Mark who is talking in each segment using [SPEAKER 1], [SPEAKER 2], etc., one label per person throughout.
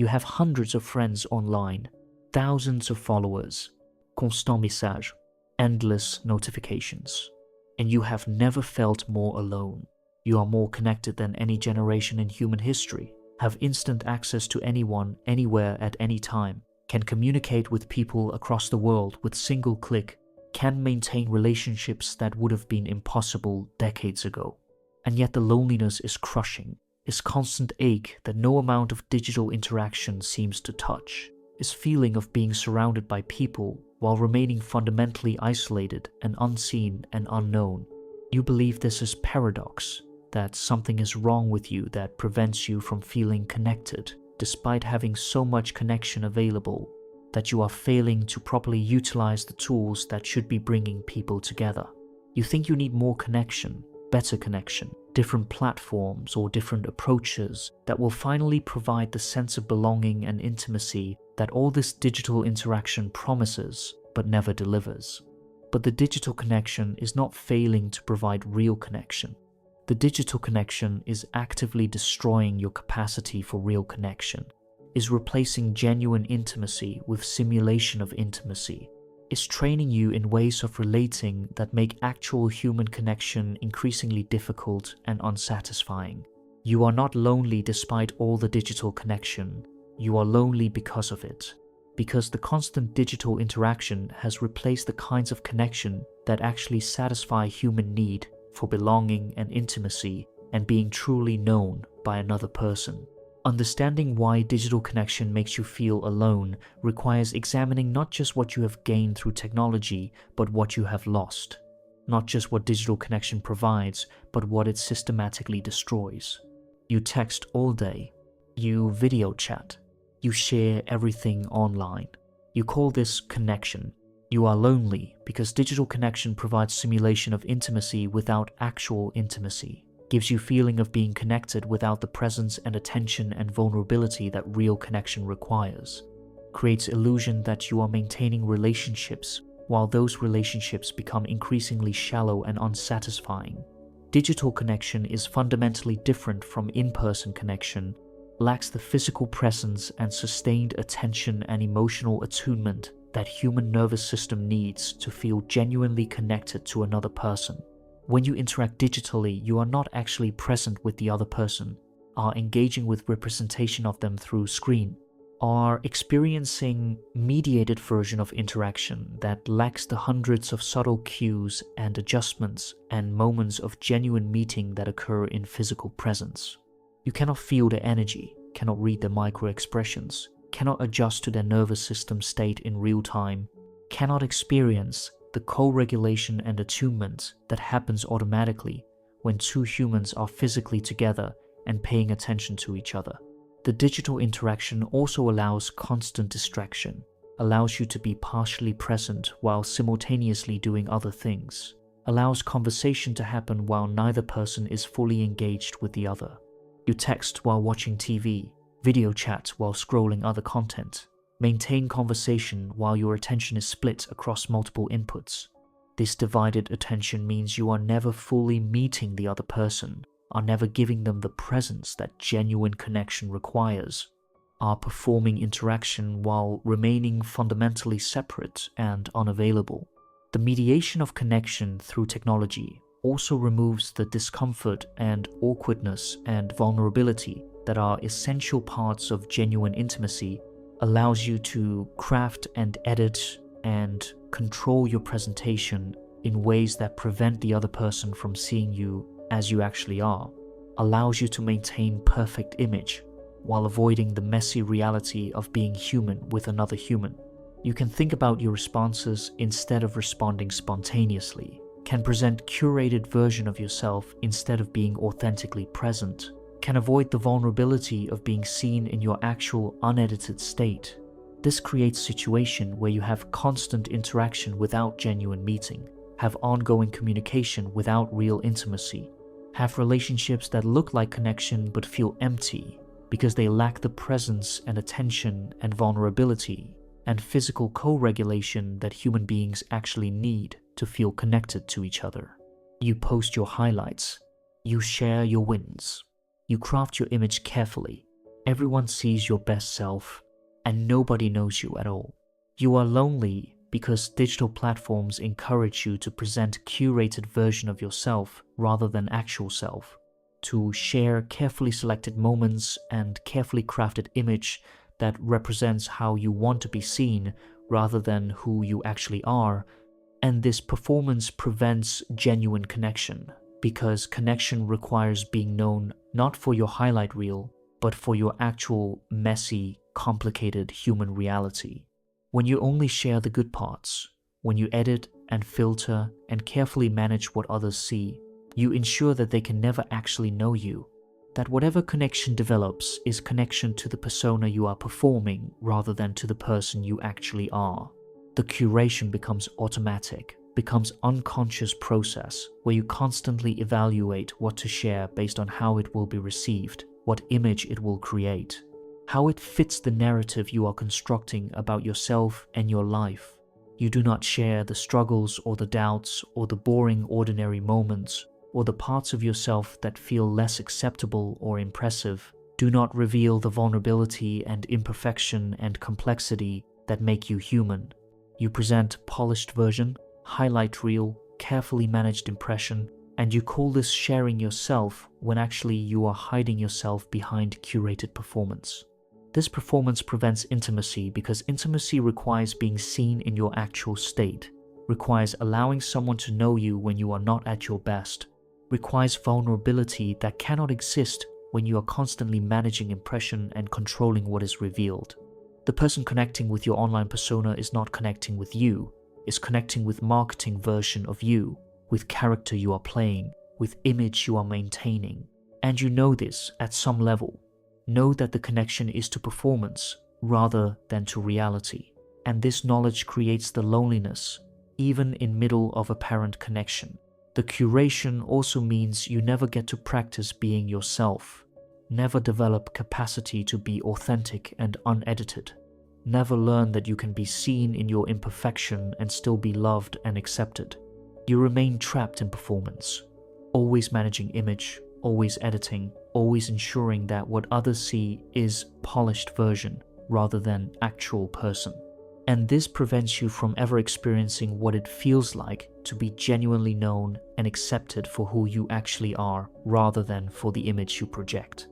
[SPEAKER 1] You have hundreds of friends online, thousands of followers, constant message, endless notifications, and you have never felt more alone. You are more connected than any generation in human history, have instant access to anyone, anywhere, at any time, can communicate with people across the world with single click, can maintain relationships that would have been impossible decades ago. And yet the loneliness is crushing, this constant ache that no amount of digital interaction seems to touch, this feeling of being surrounded by people while remaining fundamentally isolated and unseen and unknown. You believe this is paradox, that something is wrong with you that prevents you from feeling connected, despite having so much connection available, that you are failing to properly utilize the tools that should be bringing people together. You think you need more connection, better connection, different platforms or different approaches that will finally provide the sense of belonging and intimacy that all this digital interaction promises but never delivers. But the digital connection is not failing to provide real connection. The digital connection is actively destroying your capacity for real connection, is replacing genuine intimacy with simulation of intimacy, is training you in ways of relating that make actual human connection increasingly difficult and unsatisfying. You are not lonely despite all the digital connection. You are lonely because of it, because the constant digital interaction has replaced the kinds of connection that actually satisfy human need for belonging and intimacy and being truly known by another person. Understanding why digital connection makes you feel alone requires examining not just what you have gained through technology, but what you have lost. Not just what digital connection provides, but what it systematically destroys. You text all day. You video chat. You share everything online. You call this connection. You are lonely because digital connection provides simulation of intimacy without actual intimacy. Gives you feeling of being connected without the presence and attention and vulnerability that real connection requires. Creates illusion that you are maintaining relationships while those relationships become increasingly shallow and unsatisfying. Digital connection is fundamentally different from in-person connection, lacks the physical presence and sustained attention and emotional attunement that human nervous system needs to feel genuinely connected to another person. When you interact digitally, you are not actually present with the other person, are engaging with representation of them through screen, are experiencing mediated version of interaction that lacks the hundreds of subtle cues and adjustments and moments of genuine meeting that occur in physical presence. You cannot feel their energy, cannot read their micro-expressions, cannot adjust to their nervous system state in real time, cannot experience the co-regulation and attunement that happens automatically when two humans are physically together and paying attention to each other. The digital interaction also allows constant distraction, allows you to be partially present while simultaneously doing other things, allows conversation to happen while neither person is fully engaged with the other. You text while watching TV, video chat while scrolling other content, maintain conversation while your attention is split across multiple inputs. This divided attention means you are never fully meeting the other person, are never giving them the presence that genuine connection requires, are performing interaction while remaining fundamentally separate and unavailable. The mediation of connection through technology also removes the discomfort and awkwardness and vulnerability that are essential parts of genuine intimacy, allows you to craft and edit and control your presentation in ways that prevent the other person from seeing you as you actually are, allows you to maintain perfect image while avoiding the messy reality of being human with another human. You can think about your responses instead of responding spontaneously, can present curated version of yourself instead of being authentically present, can avoid the vulnerability of being seen in your actual unedited state. This creates a situation where you have constant interaction without genuine meeting, have ongoing communication without real intimacy, have relationships that look like connection but feel empty because they lack the presence and attention and vulnerability and physical co-regulation that human beings actually need to feel connected to each other. You post your highlights, you share your wins, you craft your image carefully, Everyone sees your best self, and nobody knows you at all. You are lonely because digital platforms encourage you to present a curated version of yourself rather than actual self, to share carefully selected moments and carefully crafted image that represents how you want to be seen rather than who you actually are. And this performance prevents genuine connection, because connection requires being known not for your highlight reel, but for your actual, messy, complicated human reality. When you only share the good parts, when you edit and filter and carefully manage what others see, you ensure that they can never actually know you, that whatever connection develops is connection to the persona you are performing rather than to the person you actually are. The curation becomes automatic, becomes unconscious process where you constantly evaluate what to share based on how it will be received, what image it will create, how it fits the narrative you are constructing about yourself and your life. You do not share the struggles or the doubts or the boring ordinary moments or the parts of yourself that feel less acceptable or impressive. Do not reveal the vulnerability and imperfection and complexity that make you human. You present polished version, highlight reel, carefully managed impression, and you call this sharing yourself when actually you are hiding yourself behind curated performance. This performance prevents intimacy because intimacy requires being seen in your actual state, requires allowing someone to know you when you are not at your best, requires vulnerability that cannot exist when you are constantly managing impression and controlling what is revealed. The person connecting with your online persona is not connecting with you, is connecting with marketing version of you, with character you are playing, with image you are maintaining. And you know this at some level. Know that the connection is to performance rather than to reality. And this knowledge creates the loneliness, even in middle of apparent connection. The curation also means you never get to practice being yourself, never develop capacity to be authentic and unedited, never learn that you can be seen in your imperfection and still be loved and accepted. You remain trapped in performance, always managing image, always editing, always ensuring that what others see is polished version rather than actual person. And this prevents you from ever experiencing what it feels like to be genuinely known and accepted for who you actually are rather than for the image you project.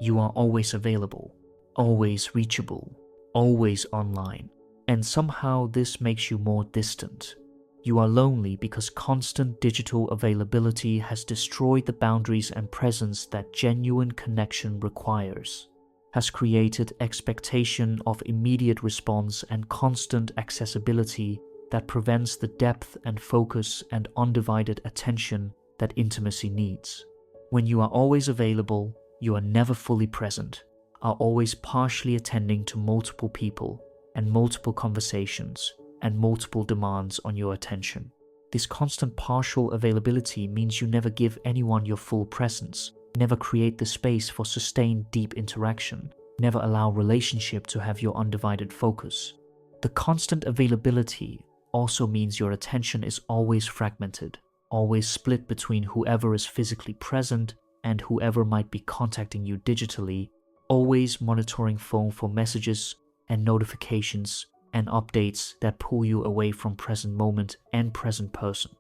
[SPEAKER 1] You are always available, always reachable, always online, and somehow this makes you more distant. You are lonely because constant digital availability has destroyed the boundaries and presence that genuine connection requires, has created expectation of immediate response and constant accessibility that prevents the depth and focus and undivided attention that intimacy needs. When you are always available, you are never fully present, are always partially attending to multiple people and multiple conversations and multiple demands on your attention. This constant partial availability means you never give anyone your full presence, never create the space for sustained deep interaction, never allow relationship to have your undivided focus. The constant availability also means your attention is always fragmented, always split between whoever is physically present and whoever might be contacting you digitally, always monitoring phone for messages and notifications and updates that pull you away from present moment and present person.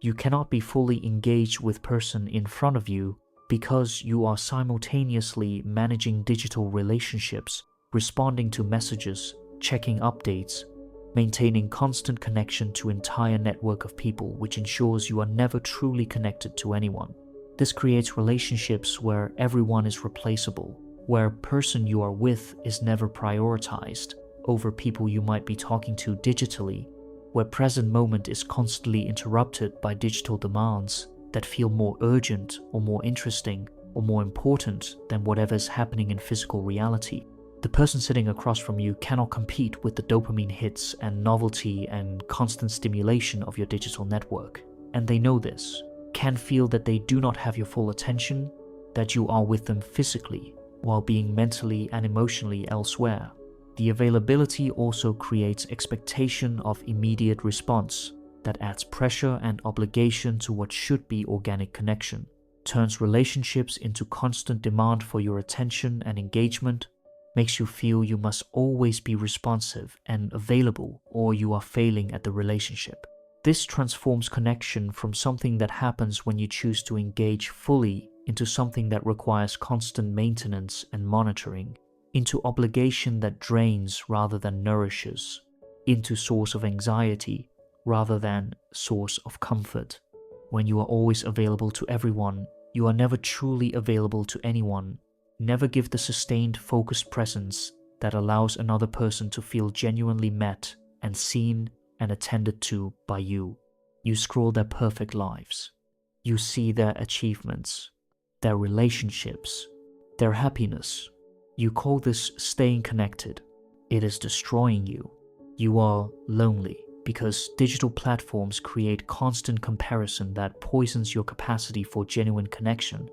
[SPEAKER 1] You cannot be fully engaged with person in front of you because you are simultaneously managing digital relationships, responding to messages, checking updates, maintaining constant connection to entire network of people, which ensures you are never truly connected to anyone. This creates relationships where everyone is replaceable, where person you are with is never prioritized over people you might be talking to digitally, where present moment is constantly interrupted by digital demands that feel more urgent or more interesting or more important than whatever is happening in physical reality. The person sitting across from you cannot compete with the dopamine hits and novelty and constant stimulation of your digital network, and they know this, can feel that they do not have your full attention, that you are with them physically while being mentally and emotionally elsewhere. The availability also creates expectation of immediate response that adds pressure and obligation to what should be organic connection, turns relationships into constant demand for your attention and engagement, makes you feel you must always be responsive and available or you are failing at the relationship. This transforms connection from something that happens when you choose to engage fully into something that requires constant maintenance and monitoring, into obligation that drains rather than nourishes, into source of anxiety rather than source of comfort. When you are always available to everyone, you are never truly available to anyone. Never give the sustained, focused presence that allows another person to feel genuinely met and seen and attended to by you. You scroll their perfect lives. You see their achievements, their relationships, their happiness. You call this staying connected. It is destroying you. You are lonely because digital platforms create constant comparison that poisons your capacity for genuine connection,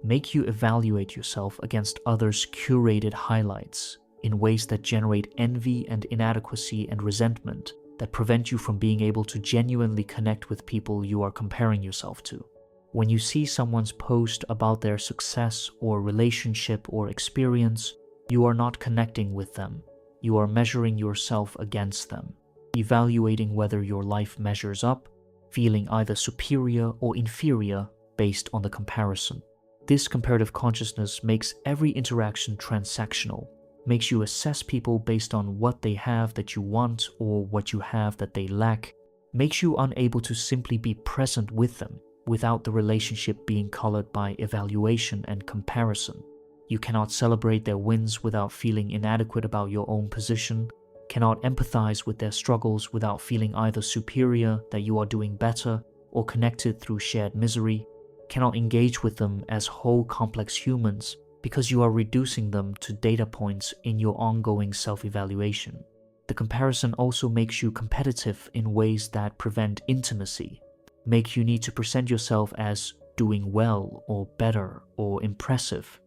[SPEAKER 1] make you evaluate yourself against others' curated highlights in ways that generate envy and inadequacy and resentment that prevent you from being able to genuinely connect with people you are comparing yourself to. When you see someone's post about their success or relationship or experience, you are not connecting with them. You are measuring yourself against them, evaluating whether your life measures up, feeling either superior or inferior based on the comparison. This comparative consciousness makes every interaction transactional, makes you assess people based on what they have that you want or what you have that they lack, makes you unable to simply be present with them without the relationship being colored by evaluation and comparison. You cannot celebrate their wins without feeling inadequate about your own position, cannot empathize with their struggles without feeling either superior, that you are doing better, or connected through shared misery, cannot engage with them as whole complex humans because you are reducing them to data points in your ongoing self-evaluation. The comparison also makes you competitive in ways that prevent intimacy, make you need to present yourself as doing well or better or impressive,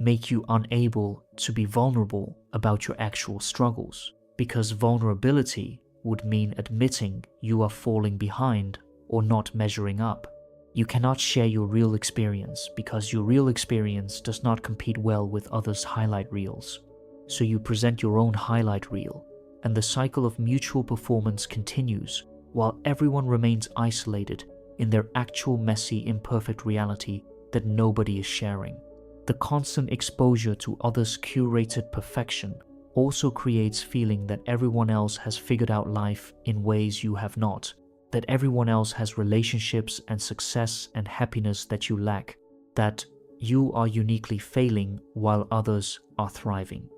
[SPEAKER 1] make you unable to be vulnerable about your actual struggles, because vulnerability would mean admitting you are falling behind or not measuring up. You cannot share your real experience because your real experience does not compete well with others' highlight reels. So you present your own highlight reel, and the cycle of mutual performance continues while everyone remains isolated in their actual messy, imperfect reality that nobody is sharing. The constant exposure to others' curated perfection also creates feeling that everyone else has figured out life in ways you have not, that everyone else has relationships and success and happiness that you lack, that you are uniquely failing while others are thriving.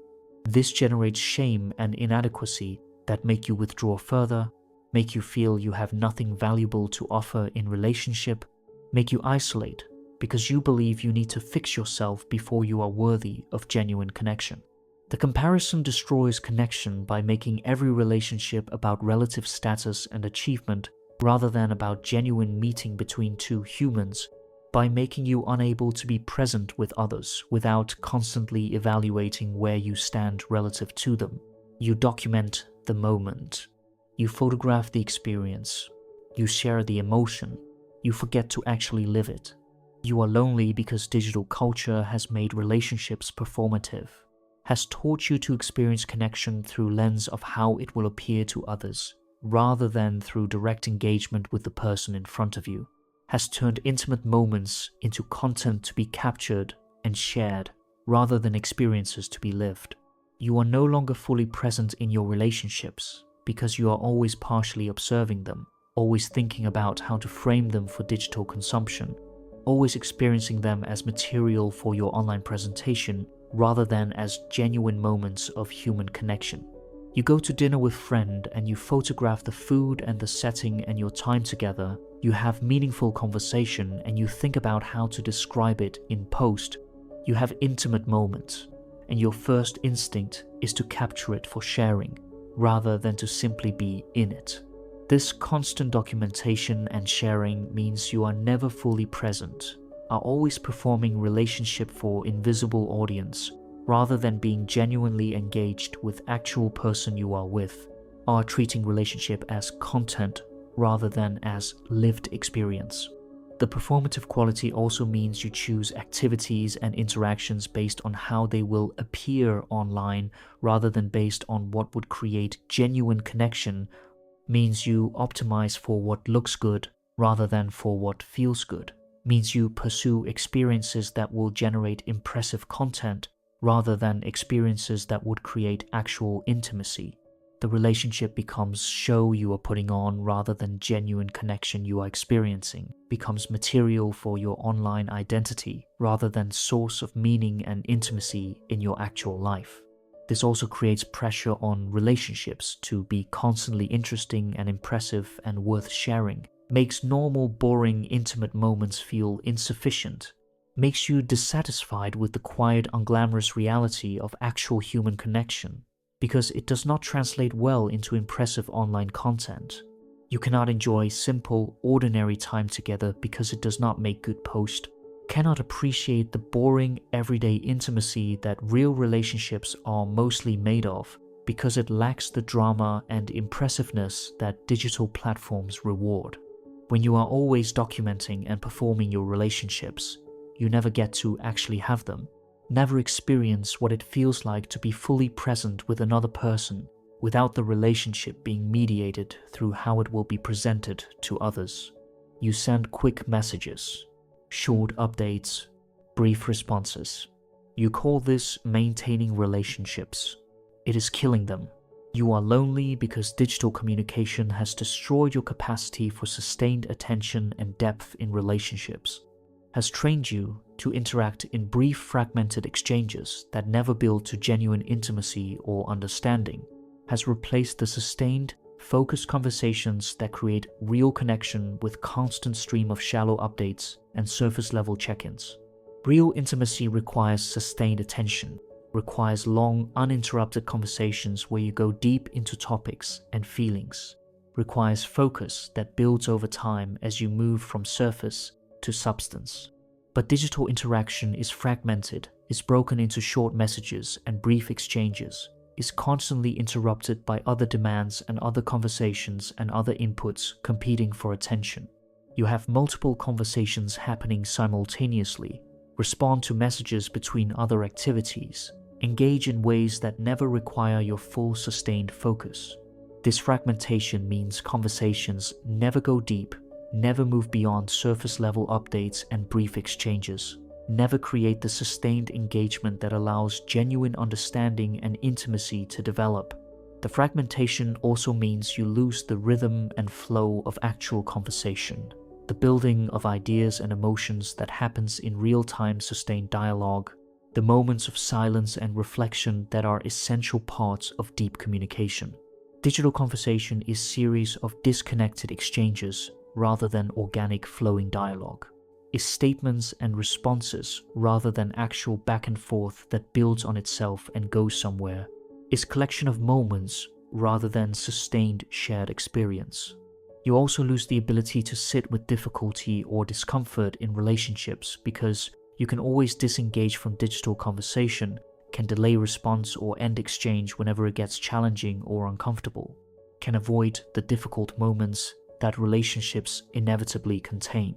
[SPEAKER 1] This generates shame and inadequacy that make you withdraw further, make you feel you have nothing valuable to offer in relationship, make you isolate because you believe you need to fix yourself before you are worthy of genuine connection. The comparison destroys connection by making every relationship about relative status and achievement rather than about genuine meeting between two humans, by making you unable to be present with others without constantly evaluating where you stand relative to them. You document the moment. You photograph the experience. You share the emotion. You forget to actually live it. You are lonely because digital culture has made relationships performative, has taught you to experience connection through lens of how it will appear to others, rather than through direct engagement with the person in front of you, has turned intimate moments into content to be captured and shared, rather than experiences to be lived. You are no longer fully present in your relationships because you are always partially observing them, always thinking about how to frame them for digital consumption, always experiencing them as material for your online presentation rather than as genuine moments of human connection. You go to dinner with a friend and you photograph the food and the setting and your time together. You have meaningful conversation and you think about how to describe it in post. You have intimate moments, and your first instinct is to capture it for sharing, rather than to simply be in it. This constant documentation and sharing means you are never fully present, are always performing relationship for invisible audience, rather than being genuinely engaged with actual person you are with, are treating relationship as content rather than as lived experience. The performative quality also means you choose activities and interactions based on how they will appear online rather than based on what would create genuine connection. Means you optimize for what looks good rather than for what feels good. Means you pursue experiences that will generate impressive content rather than experiences that would create actual intimacy. The relationship becomes show you are putting on rather than genuine connection you are experiencing, becomes material for your online identity rather than source of meaning and intimacy in your actual life. This also creates pressure on relationships to be constantly interesting and impressive and worth sharing, makes normal, boring, intimate moments feel insufficient, makes you dissatisfied with the quiet, unglamorous reality of actual human connection, because it does not translate well into impressive online content. You cannot enjoy simple, ordinary time together because it does not make good posts, cannot appreciate the boring, everyday intimacy that real relationships are mostly made of because it lacks the drama and impressiveness that digital platforms reward. When you are always documenting and performing your relationships, you never get to actually have them. Never experience what it feels like to be fully present with another person without the relationship being mediated through how it will be presented to others. You send quick messages, short updates, brief responses. You call this maintaining relationships. It is killing them. You are lonely because digital communication has destroyed your capacity for sustained attention and depth in relationships, has trained you to interact in brief, fragmented exchanges that never build to genuine intimacy or understanding, has replaced the sustained, focused conversations that create real connection with constant stream of shallow updates and surface-level check-ins. Real intimacy requires sustained attention, requires long, uninterrupted conversations where you go deep into topics and feelings, requires focus that builds over time as you move from surface to substance. But digital interaction is fragmented, is broken into short messages and brief exchanges, is constantly interrupted by other demands and other conversations and other inputs competing for attention. You have multiple conversations happening simultaneously, respond to messages between other activities, engage in ways that never require your full sustained focus. This fragmentation means conversations never go deep, never move beyond surface-level updates and brief exchanges, never create the sustained engagement that allows genuine understanding and intimacy to develop. The fragmentation also means you lose the rhythm and flow of actual conversation, the building of ideas and emotions that happens in real-time sustained dialogue, the moments of silence and reflection that are essential parts of deep communication. Digital conversation is a series of disconnected exchanges rather than organic flowing dialogue, is statements and responses rather than actual back and forth that builds on itself and goes somewhere, is collection of moments rather than sustained shared experience. You also lose the ability to sit with difficulty or discomfort in relationships because you can always disengage from digital conversation, can delay response or end exchange whenever it gets challenging or uncomfortable, can avoid the difficult moments that relationships inevitably contain.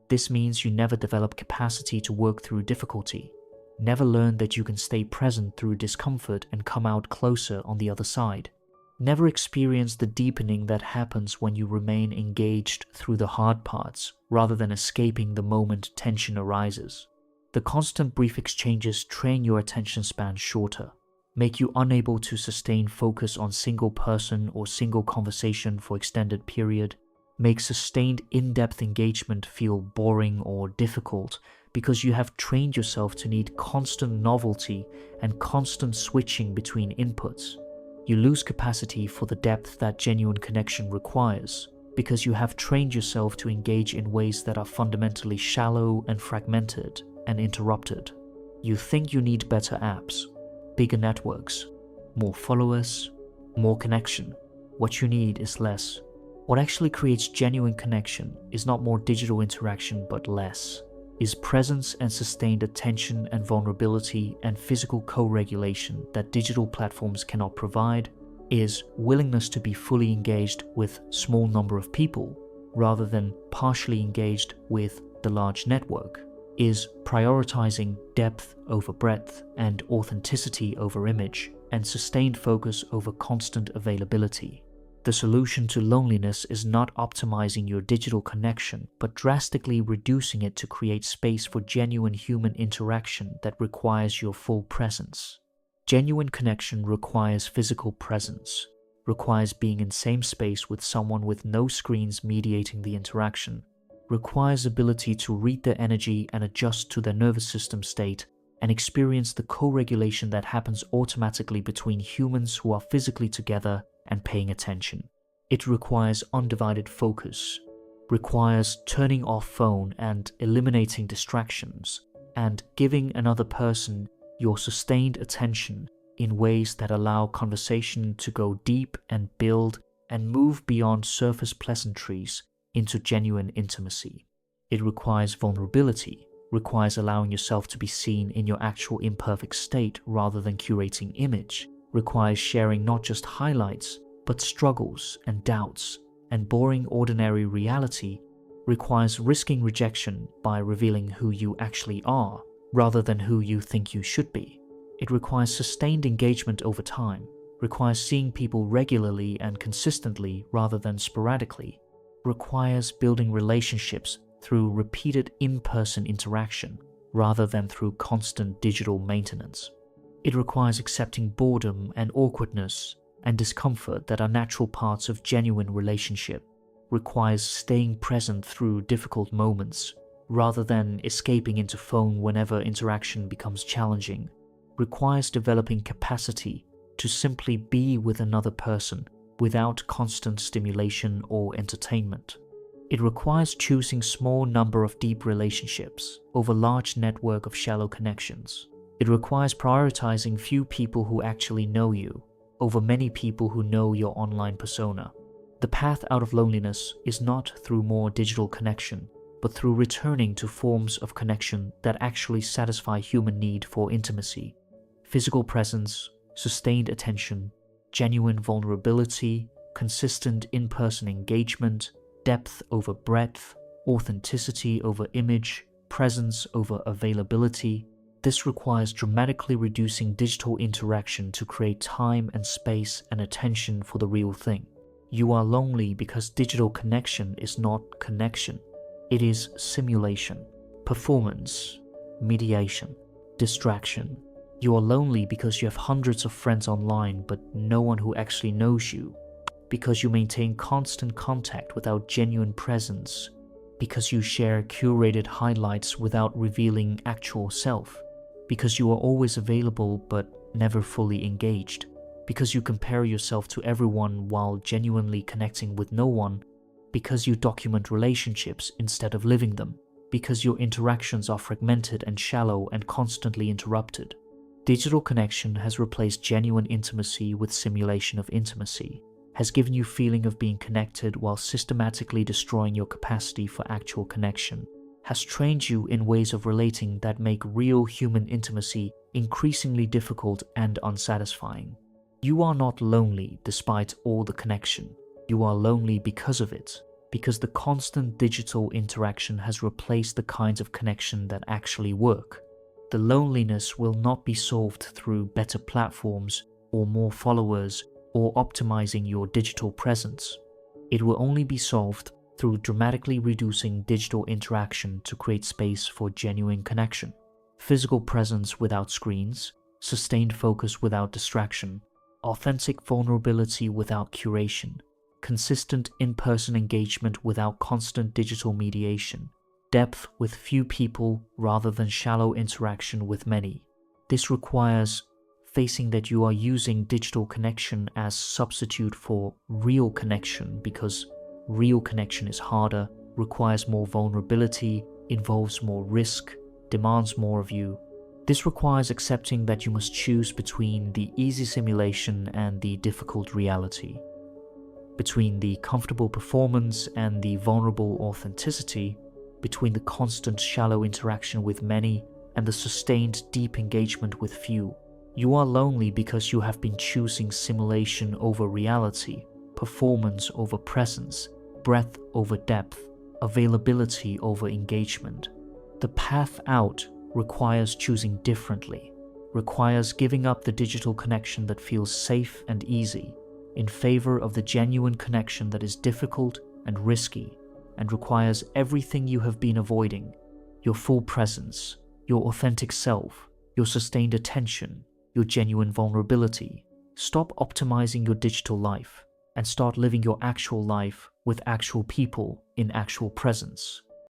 [SPEAKER 1] This means you never develop capacity to work through difficulty, never learn that you can stay present through discomfort and come out closer on the other side, never experience the deepening that happens when you remain engaged through the hard parts rather than escaping the moment tension arises. The constant brief exchanges train your attention span shorter, make you unable to sustain focus on single person or single conversation for extended period, make sustained in-depth engagement feel boring or difficult because you have trained yourself to need constant novelty and constant switching between inputs. You lose capacity for the depth that genuine connection requires because you have trained yourself to engage in ways that are fundamentally shallow and fragmented and interrupted. You think you need better apps, bigger networks, more followers, more connection. What you need is less. What actually creates genuine connection is not more digital interaction but less, is presence and sustained attention and vulnerability and physical co-regulation that digital platforms cannot provide, is willingness to be fully engaged with small number of people rather than partially engaged with the large network is prioritizing depth over breadth and authenticity over image and sustained focus over constant availability. The solution to loneliness is not optimizing your digital connection, but drastically reducing it to create space for genuine human interaction that requires your full presence. Genuine connection requires physical presence, requires being in same space with someone with no screens mediating the interaction, requires ability to read their energy and adjust to their nervous system state, and experience the co-regulation that happens automatically between humans who are physically together and paying attention. It requires undivided focus, requires turning off phone and eliminating distractions, and giving another person your sustained attention in ways that allow conversation to go deep and build and move beyond surface pleasantries into genuine intimacy. It requires vulnerability, requires allowing yourself to be seen in your actual imperfect state rather than curating image, requires sharing not just highlights, but struggles and doubts, and boring ordinary reality, requires risking rejection by revealing who you actually are, rather than who you think you should be. It requires sustained engagement over time, requires seeing people regularly and consistently rather than sporadically, requires building relationships through repeated in-person interaction rather than through constant digital maintenance. It requires accepting boredom and awkwardness and discomfort that are natural parts of genuine relationship, requires staying present through difficult moments rather than escaping into phone whenever interaction becomes challenging, requires developing capacity to simply be with another person without constant stimulation or entertainment. It requires choosing small number of deep relationships over large network of shallow connections. It requires prioritizing few people who actually know you over many people who know your online persona. The path out of loneliness is not through more digital connection, but through returning to forms of connection that actually satisfy human need for intimacy, physical presence, sustained attention, genuine vulnerability, consistent in-person engagement, depth over breadth, authenticity over image, presence over availability. This requires dramatically reducing digital interaction to create time and space and attention for the real thing. You are lonely because digital connection is not connection. It is simulation, performance, mediation, distraction. You are lonely because you have hundreds of friends online but no one who actually knows you, because you maintain constant contact without genuine presence, because you share curated highlights without revealing actual self, because you are always available but never fully engaged, because you compare yourself to everyone while genuinely connecting with no one, because you document relationships instead of living them, because your interactions are fragmented and shallow and constantly interrupted. Digital connection has replaced genuine intimacy with simulation of intimacy, has given you feeling of being connected while systematically destroying your capacity for actual connection, has trained you in ways of relating that make real human intimacy increasingly difficult and unsatisfying. You are not lonely despite all the connection. You are lonely because of it, because the constant digital interaction has replaced the kinds of connection that actually work. The loneliness will not be solved through better platforms or more followers or optimizing your digital presence. It will only be solved through dramatically reducing digital interaction to create space for genuine connection, physical presence without screens, sustained focus without distraction, authentic vulnerability without curation, consistent in-person engagement without constant digital mediation, depth with few people rather than shallow interaction with many. This requires facing that you are using digital connection as substitute for real connection because real connection is harder, requires more vulnerability, involves more risk, demands more of you. This requires accepting that you must choose between the easy simulation and the difficult reality, between the comfortable performance and the vulnerable authenticity, between the constant shallow interaction with many and the sustained deep engagement with few. You are lonely because you have been choosing simulation over reality, performance over presence, breadth over depth, availability over engagement. The path out requires choosing differently, requires giving up the digital connection that feels safe and easy in favor of the genuine connection that is difficult and risky and requires everything you have been avoiding: your full presence, your authentic self, your sustained attention, your genuine vulnerability. Stop optimizing your digital life and start living your actual life with actual people in actual presence.